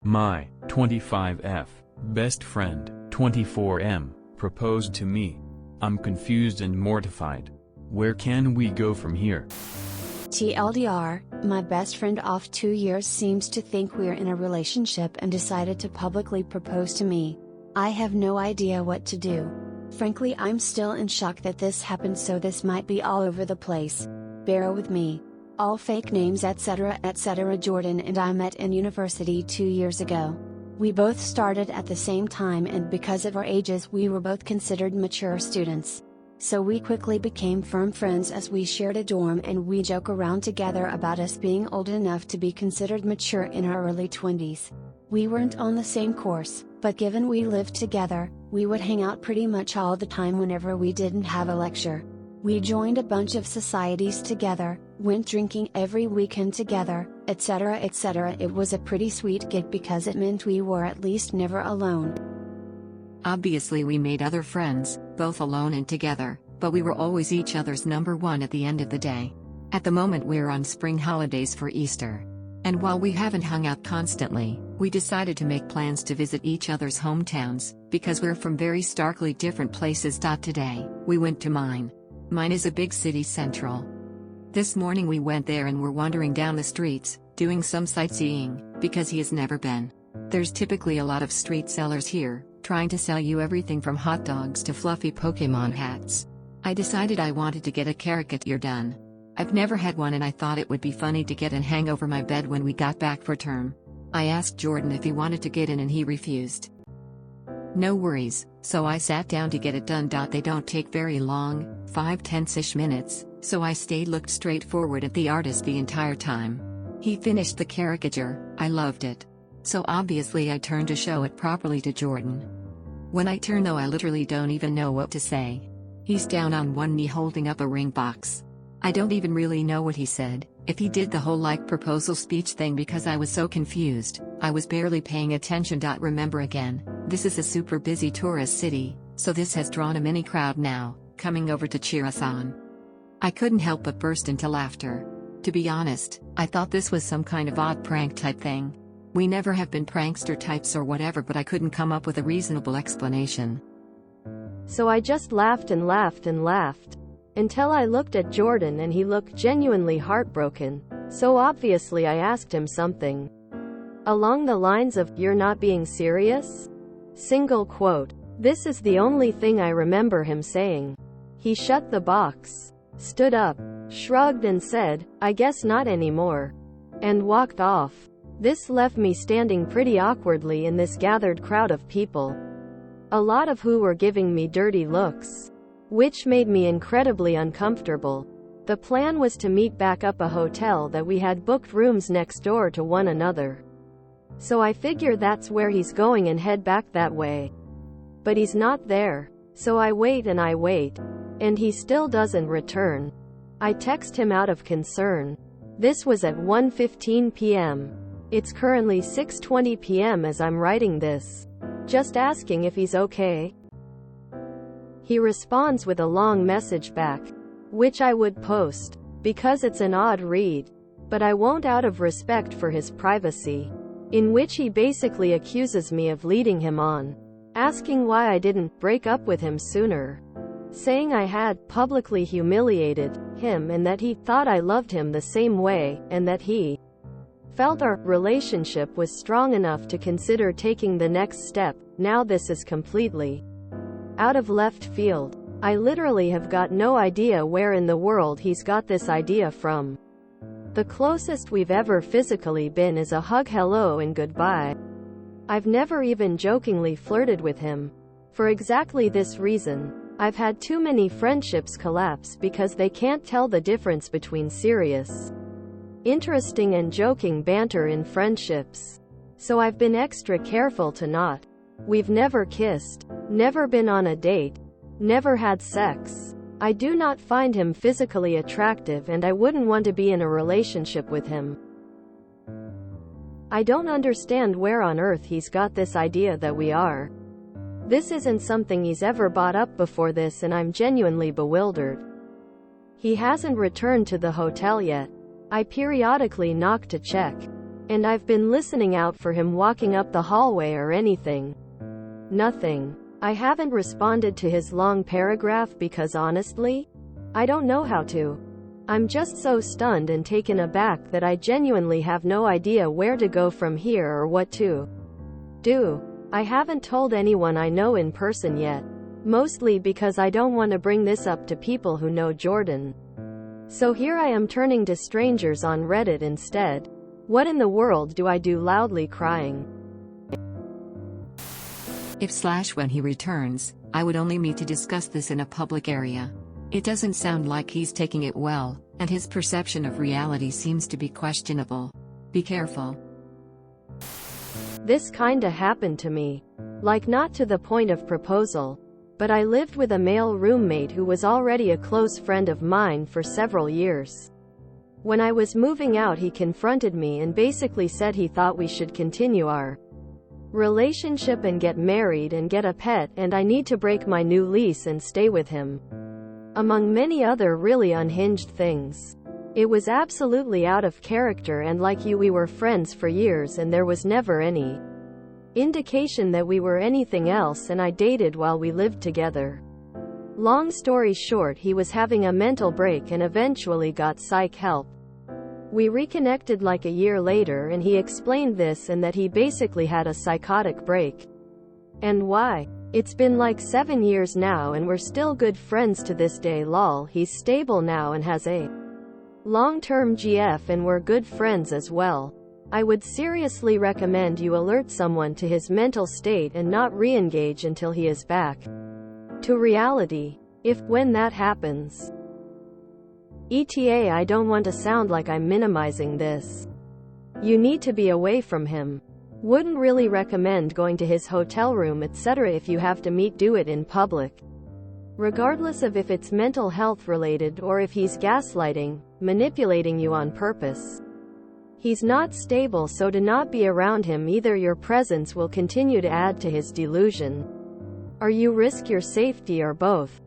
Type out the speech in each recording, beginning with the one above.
My 25F best friend, 24M, proposed to me. I'm confused and mortified. Where can we go from here? TLDR, my best friend of 2 years seems to think we're in a relationship and decided to publicly propose to me. I have no idea what to do. Frankly, I'm still in shock that this happened, so this might be all over the place. Bear with me. All fake names etc. etc. Jordan and I met in university 2 years ago. We both started at the same time, and because of our ages we were both considered mature students. So we quickly became firm friends as we shared a dorm, and we joke around together about us being old enough to be considered mature in our early 20s. We weren't on the same course, but given we lived together, we would hang out pretty much all the time whenever we didn't have a lecture. We joined a bunch of societies together, went drinking every weekend together, etc. etc. It was a pretty sweet gig because it meant we were at least never alone. Obviously we made other friends, both alone and together, but we were always each other's number one at the end of the day. At the moment we're on spring holidays for Easter. And while we haven't hung out constantly, we decided to make plans to visit each other's hometowns, because we're from very starkly different places. Today, we went to mine. Mine is a big city central. This morning we went there and were wandering down the streets, doing some sightseeing, because he has never been. There's typically a lot of street sellers here, trying to sell you everything from hot dogs to fluffy Pokemon hats. I decided I wanted to get a caricature done. I've never had one and I thought it would be funny to get and hang over my bed when we got back for term. I asked Jordan if he wanted to get in and he refused. No worries, so I sat down to get it done. They don't take very long, 5-10ish minutes, so I stayed looked straight forward at the artist the entire time. He finished the caricature, I loved it. So obviously I turned to show it properly to Jordan. When I turn though I literally don't even know what to say. He's down on one knee holding up a ring box. I don't even really know what he said, if he did the whole proposal speech thing, because I was so confused, I was barely paying attention. Remember again, this is a super busy tourist city, so this has drawn a mini crowd now, coming over to cheer us on. I couldn't help but burst into laughter. To be honest, I thought this was some kind of odd prank type thing. We never have been prankster types or whatever, but I couldn't come up with a reasonable explanation. So I just laughed and laughed and laughed. Until I looked at Jordan and he looked genuinely heartbroken, so obviously I asked him something along the lines of, "You're not being serious?" Single quote. This is the only thing I remember him saying. He shut the box, stood up, shrugged and said, "I guess not anymore," and walked off. This left me standing pretty awkwardly in this gathered crowd of people, a lot of who were giving me dirty looks, which made me incredibly uncomfortable. The plan was to meet back up a hotel that we had booked rooms next door to one another. So I figure that's where he's going and head back that way. But he's not there. So I wait, and he still doesn't return. I text him out of concern. This was at 1:15 p.m. It's currently 6:20 p.m. as I'm writing this. Just asking if he's okay. He responds with a long message back, which I would post, because it's an odd read, but I won't out of respect for his privacy, in which he basically accuses me of leading him on, asking why I didn't break up with him sooner, saying I had publicly humiliated him and that he thought I loved him the same way, and that he felt our relationship was strong enough to consider taking the next step. Now this is completely out of left field. I literally have got no idea where in the world he's got this idea from. The closest we've ever physically been is a hug, hello and goodbye. I've never even jokingly flirted with him. For exactly this reason, I've had too many friendships collapse because they can't tell the difference between serious, interesting and joking banter in friendships. So I've been extra careful to not. We've never kissed, never been on a date, never had sex. I do not find him physically attractive and I wouldn't want to be in a relationship with him. I don't understand where on earth he's got this idea that we are. This isn't something he's ever brought up before this, and I'm genuinely bewildered. He hasn't returned to the hotel yet. I periodically knock to check, And I've been listening out for him walking up the hallway or anything. Nothing. I haven't responded to his long paragraph because honestly, I don't know how to. I'm just so stunned and taken aback that I genuinely have no idea where to go from here or what to do. I haven't told anyone I know in person yet. Mostly because I don't want to bring this up to people who know Jordan. So here I am turning to strangers on Reddit instead. What in the world do I do loudly crying? When he returns, I would only meet to discuss this in a public area. It doesn't sound like he's taking it well, and his perception of reality seems to be questionable. Be careful. This kinda happened to me. Like not to the point of proposal. But I lived with a male roommate who was already a close friend of mine for several years. When I was moving out, he confronted me and basically said he thought we should continue our relationship and get married and get a pet, and I need to break my new lease and stay with him. Among many other really unhinged things. It was absolutely out of character, and like you, we were friends for years and there was never any indication that we were anything else, and I dated while we lived together. Long story short, he was having a mental break and eventually got psych help. We reconnected like a year later and he explained this and that he basically had a psychotic break. And why? It's been like 7 years now and we're still good friends to this day. Lol, he's stable now and has a long-term GF and we're good friends as well. I would seriously recommend you alert someone to his mental state and not re-engage until he is back to reality. When that happens. ETA, I don't want to sound like I'm minimizing this. You need to be away from him. Wouldn't really recommend going to his hotel room etc. If you have to meet, do it in public. Regardless of if it's mental health related or if he's gaslighting, manipulating you on purpose. He's not stable, so do not be around him either. Your presence will continue to add to his delusion. Or you risk your safety, or both.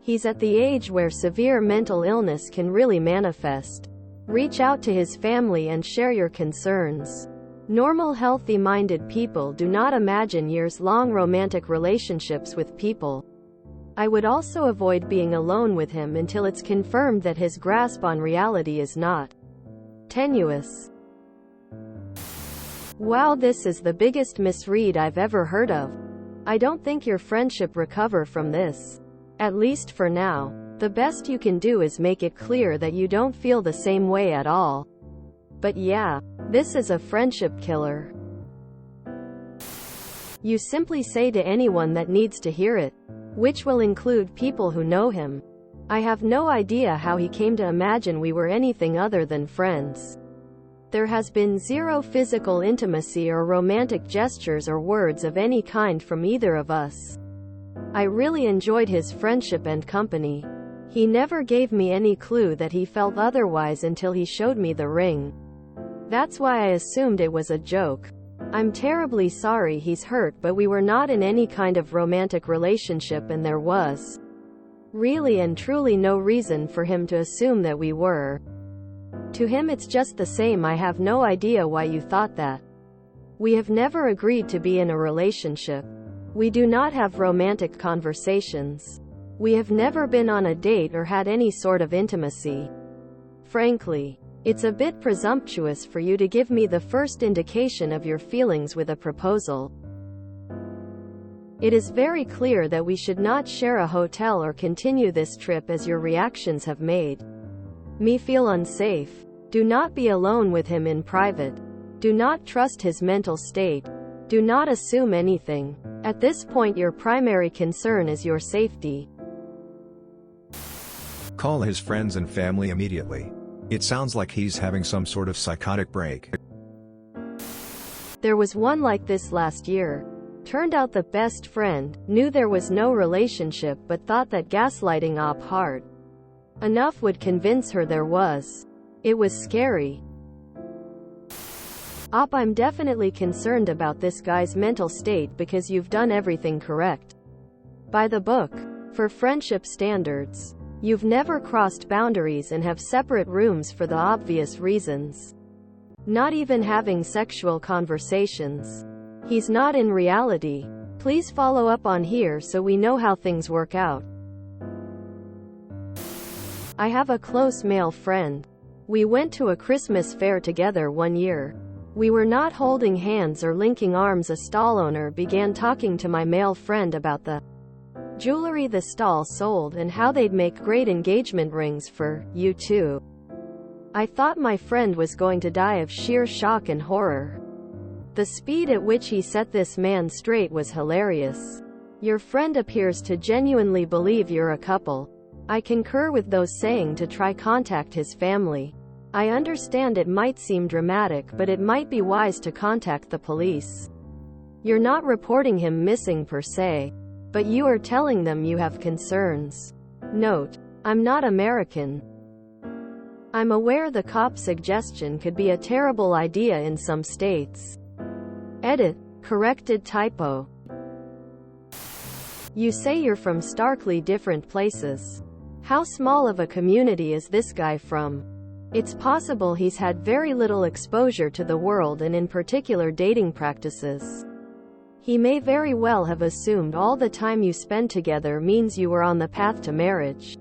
He's at the age where severe mental illness can really manifest. Reach out to his family and share your concerns. Normal, healthy-minded people do not imagine years-long romantic relationships with people. I would also avoid being alone with him until it's confirmed that his grasp on reality is not tenuous. Wow, this is the biggest misread I've ever heard of. I don't think your friendship recover from this. At least for now. The best you can do is make it clear that you don't feel the same way at all. But yeah, this is a friendship killer. You simply say to anyone that needs to hear it, which will include people who know him. I have no idea how he came to imagine we were anything other than friends. There has been zero physical intimacy or romantic gestures or words of any kind from either of us. I really enjoyed his friendship and company. He never gave me any clue that he felt otherwise until he showed me the ring. That's why I assumed it was a joke. I'm terribly sorry he's hurt, but we were not in any kind of romantic relationship and there was really and truly no reason for him to assume that we were. To him it's just the same. I have no idea why you thought that. We have never agreed to be in a relationship. We do not have romantic conversations. We have never been on a date or had any sort of intimacy. Frankly, it's a bit presumptuous for you to give me the first indication of your feelings with a proposal. It is very clear that we should not share a hotel or continue this trip, as your reactions have made me feel unsafe. Do not be alone with him in private. Do not trust his mental state. Do not assume anything. At this point, your primary concern is your safety. Call his friends and family immediately. It sounds like he's having some sort of psychotic break. There was one like this last year. Turned out the best friend knew there was no relationship but thought that gaslighting op hard enough would convince her there was. It was scary. I'm definitely concerned about this guy's mental state because you've done everything correct. By the book. For friendship standards. You've never crossed boundaries and have separate rooms for the obvious reasons. Not even having sexual conversations. He's not in reality. Please follow up on here so we know how things work out. I have a close male friend. We went to a Christmas fair together one year. We were not holding hands or linking arms. A stall owner began talking to my male friend about the jewelry the stall sold and how they'd make great engagement rings for you two. I thought my friend was going to die of sheer shock and horror. The speed at which he set this man straight was hilarious. Your friend appears to genuinely believe you're a couple. I concur with those saying to try contact his family. I understand it might seem dramatic, but it might be wise to contact the police. You're not reporting him missing per se, but you are telling them you have concerns. Note: I'm not American. I'm aware the cop suggestion could be a terrible idea in some states. Edit. Corrected typo. You say you're from starkly different places. How small of a community is this guy from? It's possible he's had very little exposure to the world and in particular dating practices. He may very well have assumed all the time you spend together means you were on the path to marriage.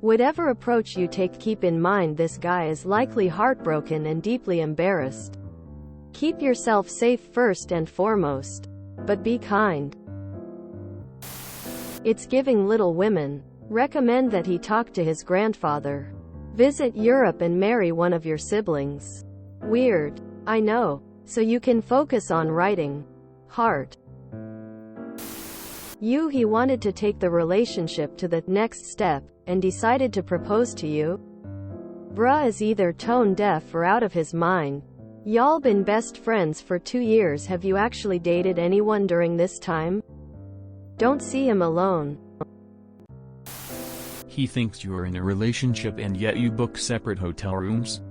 Whatever approach you take, keep in mind this guy is likely heartbroken and deeply embarrassed. Keep yourself safe first and foremost. But be kind. It's giving Little Women. Recommend that he talk to his grandfather. Visit Europe and marry one of your siblings. Weird. I know. So you can focus on writing. Heart. He wanted to take the relationship to the next step, and decided to propose to you? Bruh is either tone deaf or out of his mind. Y'all been best friends for 2 years. Have you actually dated anyone during this time? Don't see him alone. He thinks you're in a relationship and yet you book separate hotel rooms?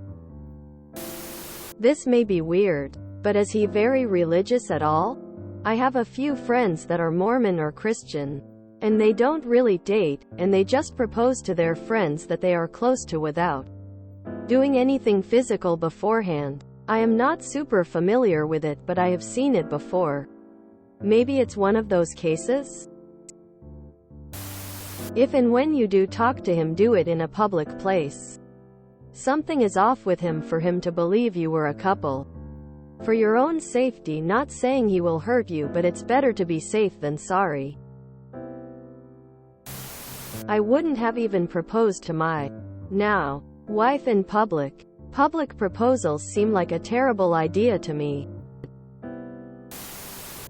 This may be weird, but is he very religious at all? I have a few friends that are Mormon or Christian, and they don't really date, and they just propose to their friends that they are close to without doing anything physical beforehand. I am not super familiar with it, but I have seen it before. Maybe it's one of those cases? If and when you do talk to him, do it in a public place. Something is off with him for him to believe you were a couple. For your own safety, not saying he will hurt you, but it's better to be safe than sorry. I wouldn't have even proposed to my now wife in public. Public proposals seem like a terrible idea to me.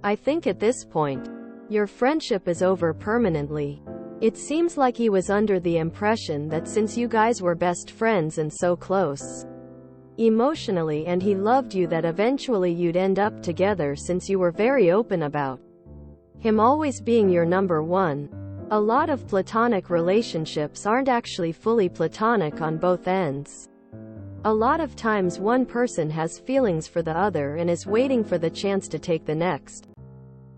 I think at this point, your friendship is over permanently. It seems like he was under the impression that since you guys were best friends and so close emotionally, and he loved you, that eventually you'd end up together, since you were very open about him always being your number one. A lot of platonic relationships aren't actually fully platonic on both ends. A lot of times one person has feelings for the other and is waiting for the chance to take the next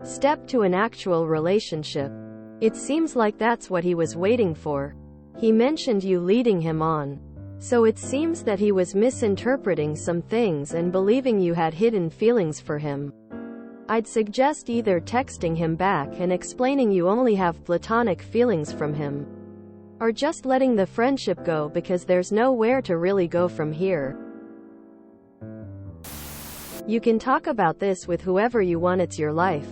step to an actual relationship. It seems like that's what he was waiting for. He mentioned you leading him on. So it seems that he was misinterpreting some things and believing you had hidden feelings for him. I'd suggest either texting him back and explaining you only have platonic feelings from him, or just letting the friendship go, because there's nowhere to really go from here. You can talk about this with whoever you want. It's your life.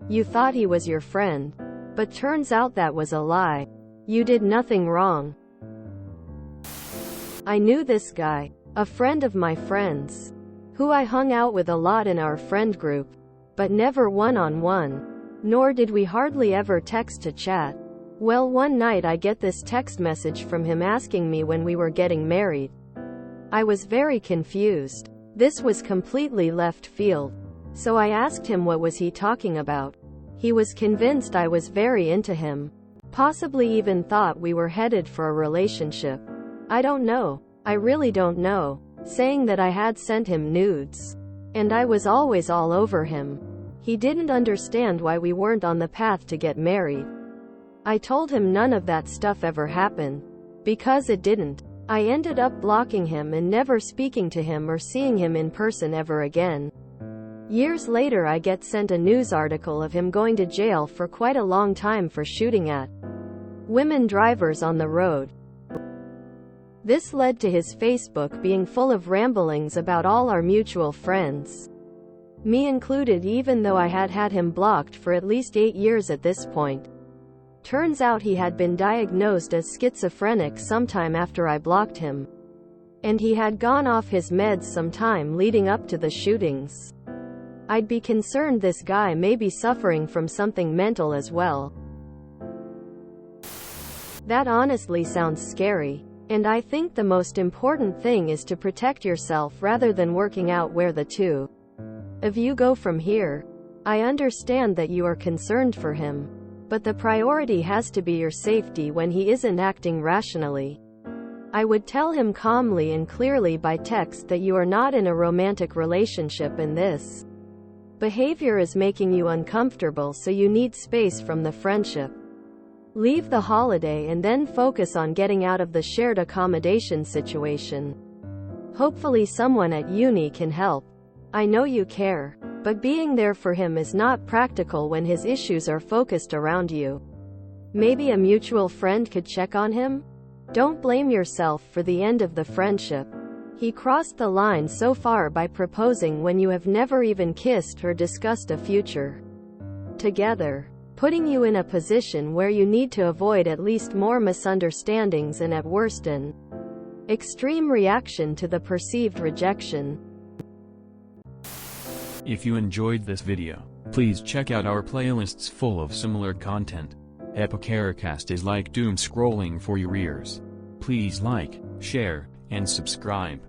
You thought he was your friend, but turns out that was a lie. You did nothing wrong. I knew this guy, a friend of my friends, who I hung out with a lot in our friend group, but never one-on-one, nor did we hardly ever text to chat. Well, one night I get this text message from him asking me when we were getting married. I was very confused. This was completely left field. So I asked him what was he talking about. He was convinced I was very into him. Possibly even thought we were headed for a relationship. I don't know. I really don't know. Saying that I had sent him nudes. And I was always all over him. He didn't understand why we weren't on the path to get married. I told him none of that stuff ever happened. Because it didn't. I ended up blocking him and never speaking to him or seeing him in person ever again. Years later I get sent a news article of him going to jail for quite a long time for shooting at women drivers on the road. This led to his Facebook being full of ramblings about all our mutual friends, me included, even though I had had him blocked for at least 8 years at this point. Turns out he had been diagnosed as schizophrenic sometime after I blocked him, and he had gone off his meds some time leading up to the shootings. I'd be concerned this guy may be suffering from something mental as well. That honestly sounds scary. And I think the most important thing is to protect yourself rather than working out where the two of you go from here. I understand that you are concerned for him, but the priority has to be your safety when he isn't acting rationally. I would tell him calmly and clearly by text that you are not in a romantic relationship and this behavior is making you uncomfortable, so you need space from the friendship. Leave the holiday and then focus on getting out of the shared accommodation situation. Hopefully someone at uni can help. I know you care, but being there for him is not practical when his issues are focused around you. Maybe a mutual friend could check on him? Don't blame yourself for the end of the friendship. He crossed the line so far by proposing when you have never even kissed or discussed a future together, putting you in a position where you need to avoid at least more misunderstandings and at worst an extreme reaction to the perceived rejection. If you enjoyed this video, please check out our playlists full of similar content. Epicaricast is like doom scrolling for your ears. Please like, share, and subscribe.